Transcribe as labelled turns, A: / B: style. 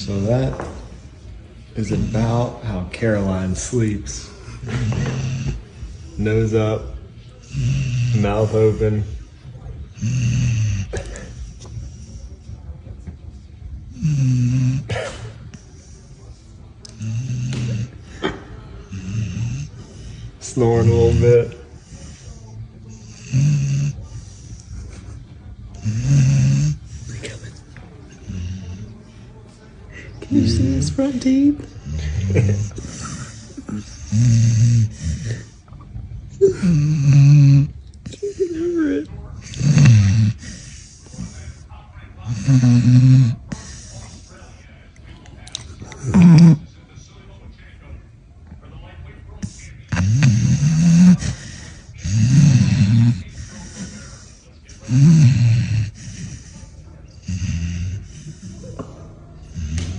A: So that is about how Caroline sleeps. Nose up, mouth open. Snoring a little bit.
B: We're coming. Can you see his front teeth? Get over it.